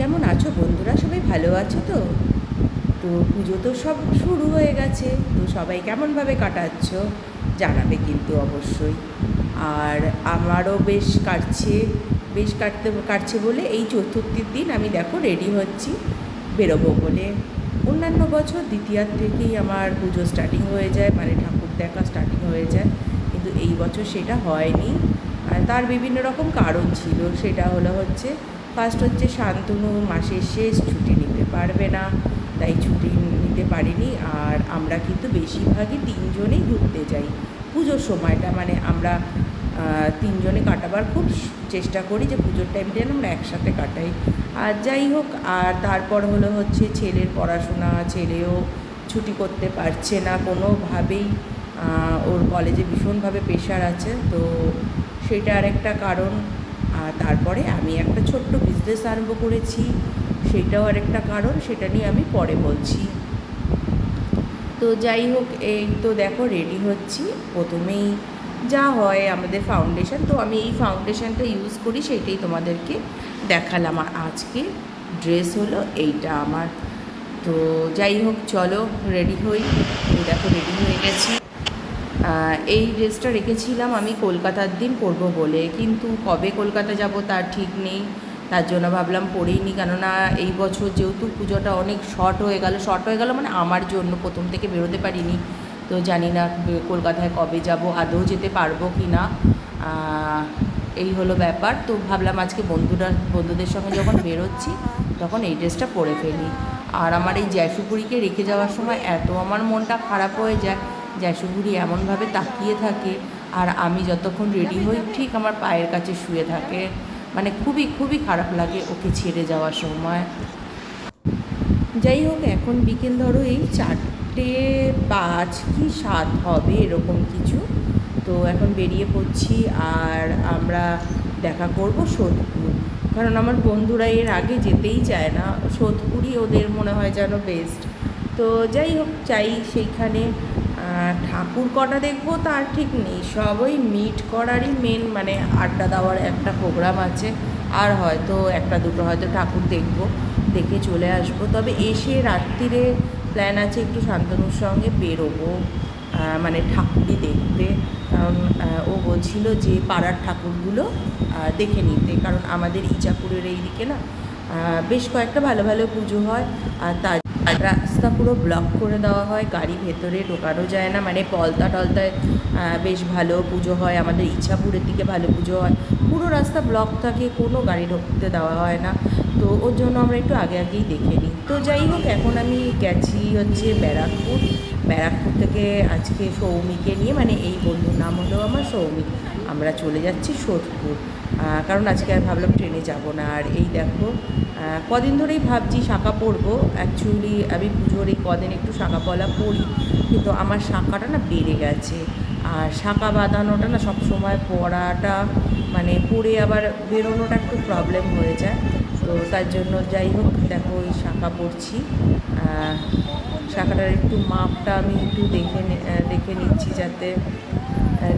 কেমন আছো বন্ধুরা? সবাই ভালো আছো তো? তো পুজো তো সব শুরু হয়ে গেছে, তো সবাই কেমনভাবে কাটাচ্ছ জানাবে কিন্তু অবশ্যই। আর আমারও বেশ কাটছে বলে এই চতুর্থীর দিন আমি দেখো রেডি হচ্ছি বেরোবো বলে। অন্যান্য বছর দ্বিতীয়ার থেকেই আমার পুজো স্টার্টিং হয়ে যায়, মানে ঠাকুর দেখা স্টার্টিং হয়ে যায়, কিন্তু এই বছর সেটা হয়নি। তার বিভিন্ন রকম কারণ ছিল। সেটা হচ্ছে ফার্স্ট হচ্ছে শান্তনু মাসের শেষ, ছুটি নিতে পারবে না, তাই ছুটি নিতে পারিনি। আর আমরা কিন্তু বেশিরভাগই তিনজনেই ঘুরতে যাই পুজোর সময়টা, মানে আমরা তিনজনে কাটাবার খুব চেষ্টা করি যে পুজোর টাইমটা যেন আমরা একসাথে কাটাই। আর যাই হোক, আর তারপর হচ্ছে ছেলের পড়াশোনা, ছেলেও ছুটি করতে পারছে না কোনোভাবেই। ওর কলেজে ভীষণভাবে প্রেশার আছে, তো সেটা আরেকটা কারণ। আর তারপরে আমি একটা ছোট্ট বিজনেস আরম্ভ করেছি, সেটাও আরেকটা কারণ, সেটা নিয়ে আমি পরে বলছি। তো যাই হোক, এই তো দেখো রেডি হচ্ছি। প্রথমেই যা হয় আমাদের ফাউন্ডেশন, তো আমি এই ফাউন্ডেশনটা ইউজ করি, সেইটাই তোমাদেরকে দেখালাম। আর আজকে ড্রেস হলো এইটা আমার। তো যাই হোক, চলো রেডি হই। দেখো রেডি হয়ে গেছি। এই ড্রেসটা রেখেছিলাম আমি কলকাতার দিন পরবো বলে, কিন্তু কবে কলকাতা যাব তার ঠিক নেই। তার জন্য ভাবলাম পরেই নি, কেননা এই বছর যেহেতু পুজোটা অনেক শর্ট হয়ে গেল মানে আমার জন্য প্রথম থেকে বেরোতে পারিনি। তো জানি না কলকাতায় কবে যাব, আদৌ যেতে পারবো কি না। এই হলো ব্যাপার। তো ভাবলাম আজকে বন্ধুদের সঙ্গে যখন বেরোচ্ছি তখন এই ড্রেসটা পরে ফেলি। আর আমার এই জ্যাশুপুরীকে রেখে যাওয়ার সময় এত আমার মনটা খারাপ হয়ে যায়। জ্যাশুপুরি এমনভাবে তাকিয়ে থাকে, আর আমি যতক্ষণ রেডি হই ঠিক আমার পায়ের কাছে শুয়ে থাকে। মানে খুবই খুবই খারাপ লাগে ওকে ছেড়ে যাওয়ার সময়। যাই হোক, এখন বিকেল ধরো এই 4:05 কি 4 হবে এরকম কিছু। তো এখন বেরিয়ে পড়ছি, আর আমরা দেখা করব সোদপুর। কারণ আমার বন্ধুরা এর আগে যেতেই চায় না, সোদপুরই ওদের মনে হয় যেন বেস্ট। তো যাই হোক, চাই সেইখানে ঠাকুর কটা দেখবো তার ঠিক নেই, সব ওই মিট করারই মেন, মানে আড্ডা দেওয়ার একটা প্রোগ্রাম আছে। আর হয়তো একটা দুটো হয়তো ঠাকুর দেখবো, দেখে চলে আসবো। তবে এসে রাত্রিরে প্ল্যান আছে একটু শান্তনুর সঙ্গে বেরোবো, মানে ঠাকুরই দেখতে। কারণ ও বলছিল যে পাড়ার ঠাকুরগুলো দেখে নিতে, কারণ আমাদের ইচাপুরের এই দিকে না বেশ কয়েকটা ভালো ভালো পুজো হয়। আর তার রাস্তা পুরো ব্লক করে দেওয়া হয়, গাড়ি ভেতরে ঢোকানো যায় না, মানে পলতা টলতায় বেশ ভালো পুজো হয়। আমাদের ইচ্ছাপুরের দিকে ভালো পুজো হয়, পুরো রাস্তা ব্লক থাকে, কোনো গাড়ি ঢুকতে দেওয়া হয় না। তো ওর জন্য আমরা একটু আগে আগেই দেখে নিই। তো যাই হোক, এখন আমি গেছি হচ্ছে ব্যারাকপুর থেকে আজকে সৌমিকে নিয়ে, মানে এই বন্ধুর নাম হলো আমার সৌমিক। আমরা চলে যাচ্ছি সোদপুর, কারণ আজকে আর ভাবলাম ট্রেনে যাব না। আর এই দেখো, কদিন ধরেই ভাবছি শাঁখা পরবো। অ্যাকচুয়ালি আমি পুজোর এই কদিন একটু শাঁখা পলা পরি, কিন্তু আমার শাঁখাটা না বেড়ে গেছে। আর শাঁখা বাঁধানোটা না সব সময় পরাটা, মানে পরে আবার বেরোনোটা একটু প্রবলেম হয়ে যায়। তো তার জন্য যাই হোক, দেখো ওই শাঁখা পরছি। শাঁখাটার একটু মাপটা আমি একটু দেখে নিচ্ছি যাতে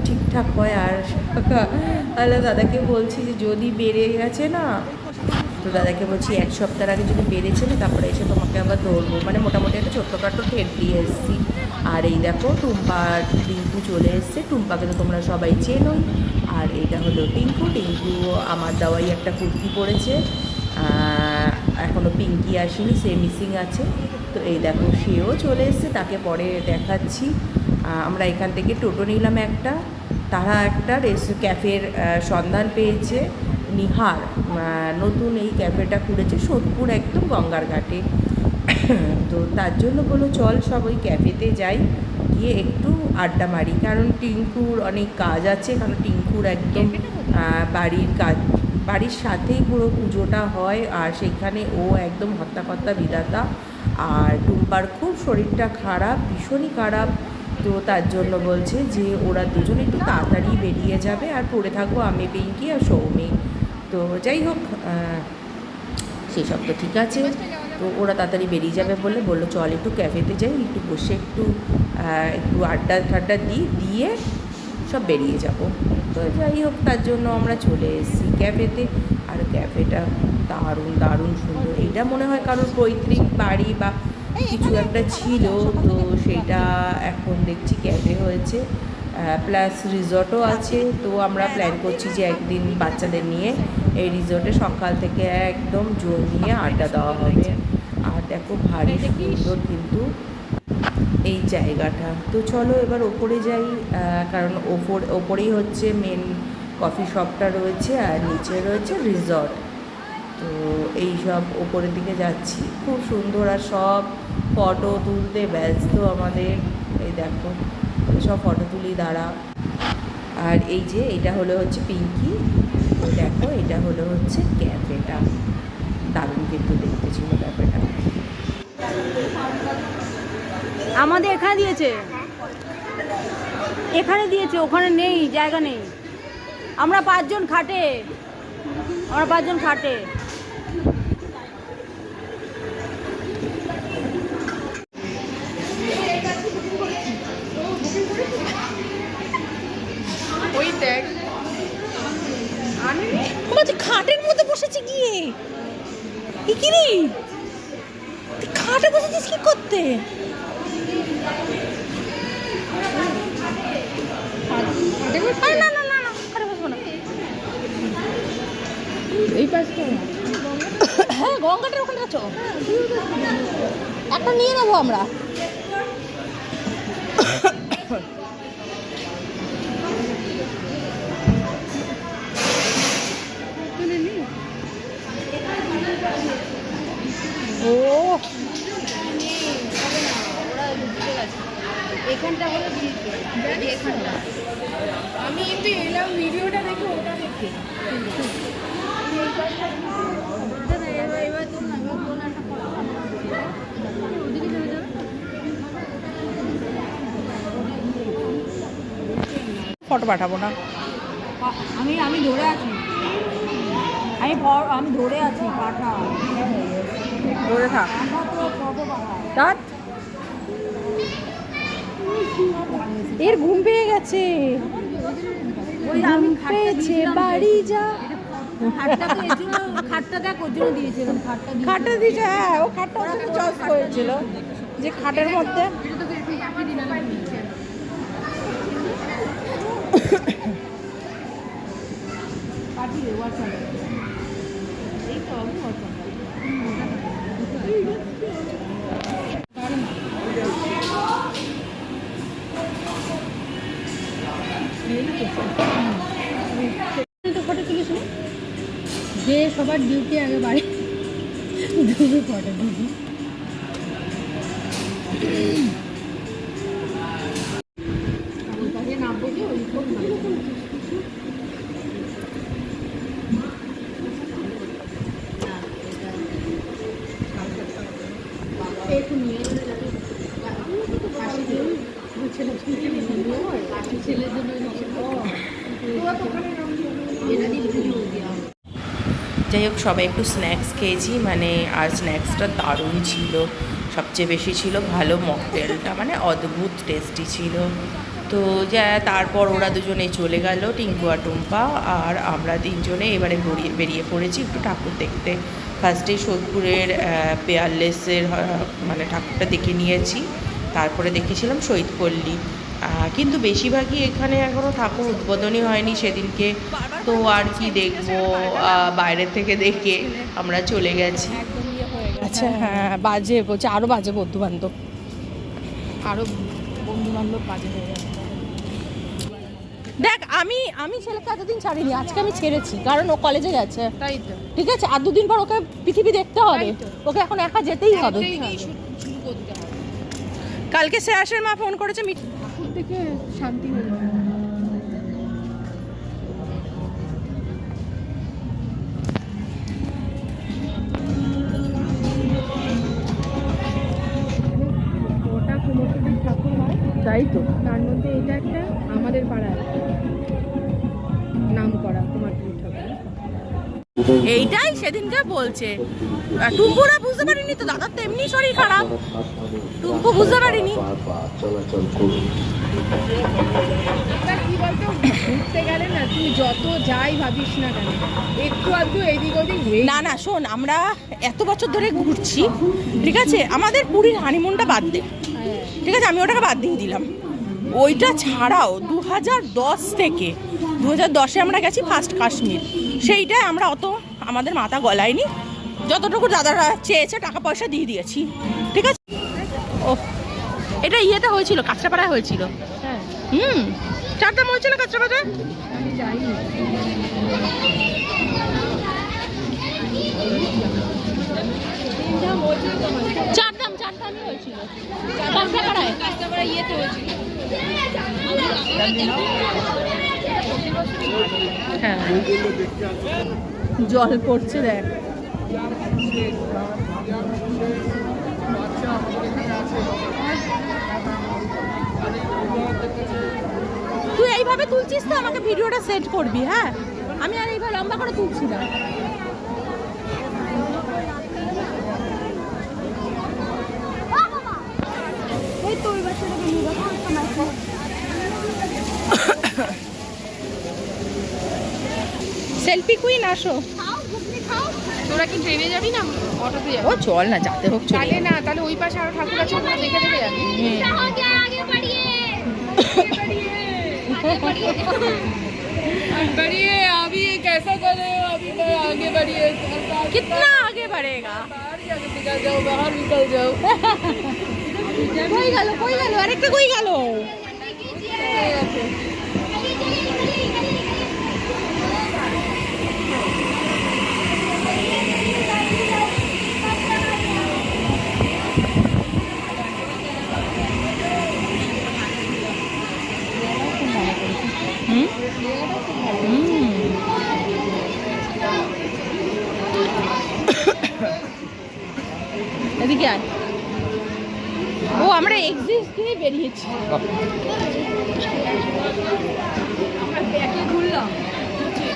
ঠিকঠাক হয়। আর শাঁখা তাহলে দাদাকে বলছি যে যদি বেড়ে গেছে না, তো দাদাকে বলছি 1 সপ্তাহ আগে যদি বেড়েছে না তারপরে এসে তোমাকে আবার ধরবো, মানে মোটামুটি একটা ছোট্টখাটো ঠেট দিয়ে এসেছি। আর এই দেখো টিঙ্কু চলে এসছে। টুম্পাকে তো তোমরা সবাই চেনোই। আর এইটা হলো টিঙ্কু আমার দেওয়াই একটা কুর্তি পরেছে, এখনও পিঙ্কি আসেনি, সে মিসিং আছে। তো এই দেখো সেও চলে এসছে, তাকে পরে দেখাচ্ছি। আমরা এখান থেকে টোটো নিলাম একটা, তারা একটা ক্যাফের সন্ধান পেয়েছে, নিহার নতুন এই ক্যাফেটা খুলেছে সোদপুর একদম গঙ্গার ঘাটে। তো তার জন্য বলো চল সব ওই ক্যাফেতে যাই, গিয়ে একটু আড্ডা মারি। কারণ টিঙ্কুর অনেক কাজ আছে, কারণ টিঙ্কুর একদম বাড়ির সাথেই পুরো পুজোটা হয়, আর সেইখানে ও একদম হর্তাকর্তা বিধাতা। আর টুম্পার খুব শরীরটা খারাপ, ভীষণই খারাপ। তো তার জন্য বলছে যে ওরা দুজন একটু তাড়াতাড়ি বেরিয়ে যাবে, আর পড়ে থাকবো আমি, পিঙ্কি আর সৌমি। তো যাই হোক, সেসব তো ঠিক আছে। তো ওরা তাড়াতাড়ি বেরিয়ে যাবে বললো চল একটু ক্যাফেতে যাই, একটু বসে একটু আড্ডা ঠাড্ডা দিয়ে সব বেরিয়ে যাব। তো যাই হোক, তার জন্য আমরা চলে এসেছি ক্যাফেতে। আর ক্যাফেটা দারুণ দারুণ সুন্দর। এটা মনে হয় কারোর পৈতৃক বাড়ি বা কিছু একটা ছিল, তো সেটা এখন দেখছি ক্যাফে হয়েছে, প্লাস রিসর্টও আছে। তো আমরা প্ল্যান করছি যে একদিন বাচ্চাদের নিয়ে এই রিসর্টে সকাল থেকে একদম জমিয়ে আড্ডা দেওয়া হবে। আর দেখো ভারী সুন্দর কিন্তু এই জায়গাটা। তো চলো এবার ওপরে যাই, কারণ ওপরেই হচ্ছে মেন কফি শপটা রয়েছে আর নিচে রয়েছে রিসর্ট। তো এই সব ওপরের দিকে যাচ্ছি, খুব সুন্দর। আর সব ফটো তুলতে ব্যস্ত আমাদের, এই দেখো সব ফটো তুলি দাঁড়া। আর এই যে এটা হলো হচ্ছে পিঙ্কি, দেখো এটা হলো হচ্ছে ক্যাফেটা। দারুণ কিন্তু দেখতে ছিল ক্যাফেটা। আমাদের এখানে দিয়েছে, এখানে দিয়েছে, ওখানে নেই, জায়গা নেই। আমরা 5 জন খাটে, আমরা 5 জন খাটে। ওই দেখ খাটের মধ্যে বসেছে গিয়ে, কি রে খাটে বসেছিস কি করতে? না না না, খাটে বসবো না। এই পাশটা, হ্যাঁ গঙ্গাটার ওখানে আছো, একটা নিয়ে নেবো আমরা। ও এখানটা হলো এখানটা আমি একটু এলাম ভিডিওটা দেখে, ওটা দেখে ফটো পাঠাবো না, আমি ধরে আছি, আমি ধরে আছি, পাঠা ধরে থাক। এর ঘুম পেয়ে গেছে, ঘুম পেয়েছে, বাড়ি যা। খাটটা দেখ, ওর জন্য দিয়েছিলাম, খাটটা দিয়েছে, হ্যাঁ ও খাটটা চয়েস করেছিল যে খাটের মধ্যে। যে সবার ডিউটি আগে বাড়ি ফটো দিবি। যাই হোক, সবাই একটু স্ন্যাক্স খেয়েছি, মানে আর স্ন্যাক্সটা দারুণ ছিল। সবচেয়ে বেশি ছিল ভালো মকটেলটা, মানে অদ্ভুত টেস্টি ছিল। তো যা তারপর ওরা দুজনেই চলে গেল, টিঙ্কু আর টুম্পা, আর আমরা 3 জনে এবারে বেরিয়ে পড়েছি একটু ঠাকুর দেখতে। ফার্স্টেই সোদপুরের পেয়ারলেসের মানে ঠাকুরটা দেখে নিয়েছি, তারপরে দেখেছিলাম শহীদপল্লী। কিন্তু বেশিরভাগই এখানে এখনও ঠাকুর উদ্বোধনী হয়নি সেদিনকে, তো আর কি দেখবো, বাইরের থেকে দেখে আমরা চলে গেছি। আচ্ছা হ্যাঁ, বাজে বলছে, আরও বাজে বন্ধু বান্ধব, আরও বন্ধু বান্ধব বাজে হয়ে যাবে। দেখ আমি ছেলেকে এতদিন ছাড়িনি, আজকে আমি ছেড়েছি, কারণ ও কলেজে গেছে, তাই তো ঠিক আছে। আর 2 দিন পর ওকে পৃথিবী দেখতে হবে, ওকে এখন একা যেতেই হবে। কালকে শ্রেয়াসের মা ফোন করেছে, ঠাকুর থেকে শান্তি হয়ে যাবে। ওটা কুমোরটুলির ঠাকুর হয়, তাই তো। তার মধ্যে এটা একটা আমাদের পাড়ায় নাম করা কুমারটুলির ঠাকুর। এইটাই সেদিনকে বলছে টুম্পুরা বুঝতে পারিনি তো, দাদার তো এমনি শরীর খারাপ, টুম্পু বুঝতে পারিনি। এবার কি বলতো, ঘুরতে গেলে না তুই যত যাই ভাবিস না কেন, একটু আধটু এদিক ওদিক হয়ে না না শোন, আমরা এত বছর ধরে ঘুরছি, ঠিক আছে, আমাদের পুরীর হানিমুনটা বাদ দে, ঠিক আছে, আমি ওটাকে বাদ দিয়ে দিলাম। ওইটা ছাড়াও 2010 থেকে 2010-এ আমরা গেছি ফার্স্ট কাশ্মীর, সেইটাই আমরা অত আমাদের মাথা গলায়নি, যতটুকু দাদারা চেয়েছে টাকা পয়সা দিয়ে দিয়েছি, ঠিক আছে। ও এটা ইয়েতে হয়েছিল, কাঁচরাপাড়ায় হয়েছিল। হ্যাঁ চারদাম হয়েছিল কাঁচরাপাড়ায়। আমি যাইনি। চারদামই হয়েছিল কাঁচরাপাড়ায়। কাঁচরাপাড়া ইয়েতে হয়েছিল। হ্যাঁ জল পড়ছে দেখ। তুই এইভাবে তুলছিস তো, আমাকে ভিডিওটা সেট করবি, হ্যাঁ, আমি আর এইভাবে লম্বা করে তুলছি না। সেলফি কুইন আসো। তোরা কি ট্রেনে যাবি না অটোতে যাবি? ও চল না, যেতে হোক চলে। তাহলে না, তাহলে ওই পাশে আরো ঠাকুর আছে, ওগুলো দেখে দেখে যাবি। बढ़िए अभी ये कैसा कर रहे हो, अभी मैं आगे बढ़िए कितना आगे बढ़ेगा? निकल जाओ, बाहर निकल जाओ। কই গেল আরেকটা কই গেল? এদিকে আয়। ও আমরা এক্সিট দিয়ে বেরিয়েছি। ঘুরলাম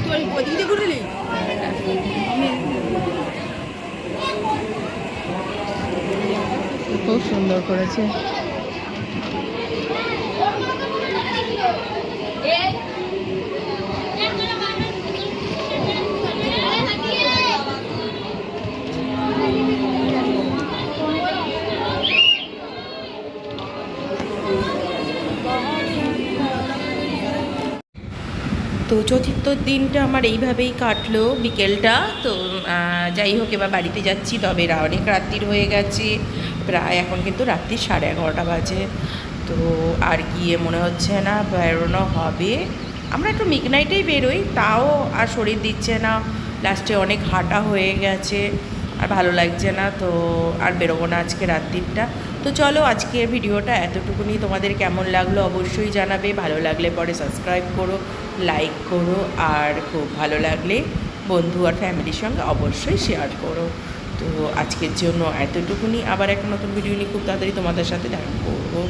তুই ওদিকে ঘুরলি? খুব সুন্দর করেছে। তো চতুর্থ দিনটা আমার এইভাবেই কাটলো বিকেলটা। তো যাই হোক, এবার বাড়িতে যাচ্ছি, তবে অনেক রাত্রির হয়ে গেছে, প্রায় এখন কিন্তু রাত্রি 11:30 বাজে। তো আর গিয়ে মনে হচ্ছে না বেরোনো হবে। আমরা একটু মিডনাইটেই বেরোই, তাও আর শরীর দিচ্ছে না, লাস্টে অনেক হাঁটা হয়ে গেছে, আর ভালো লাগছে না, তো আর বেরোবো না আজকে রাত্রিটা। তো চলো, আজকের ভিডিওটা এতটুকুনি। তোমাদের কেমন লাগলো অবশ্যই জানাবে, ভালো লাগলে পরে সাবস্ক্রাইব করো, লাইক করো, আর খুব ভালো লাগলে বন্ধু আর ফ্যামিলির সঙ্গে অবশ্যই শেয়ার করো। তো আজকের জন্য এতটুকুনি, আবার একটা নতুন ভিডিও নিয়ে খুব তাড়াতাড়ি তোমাদের সাথে দেখা করবো।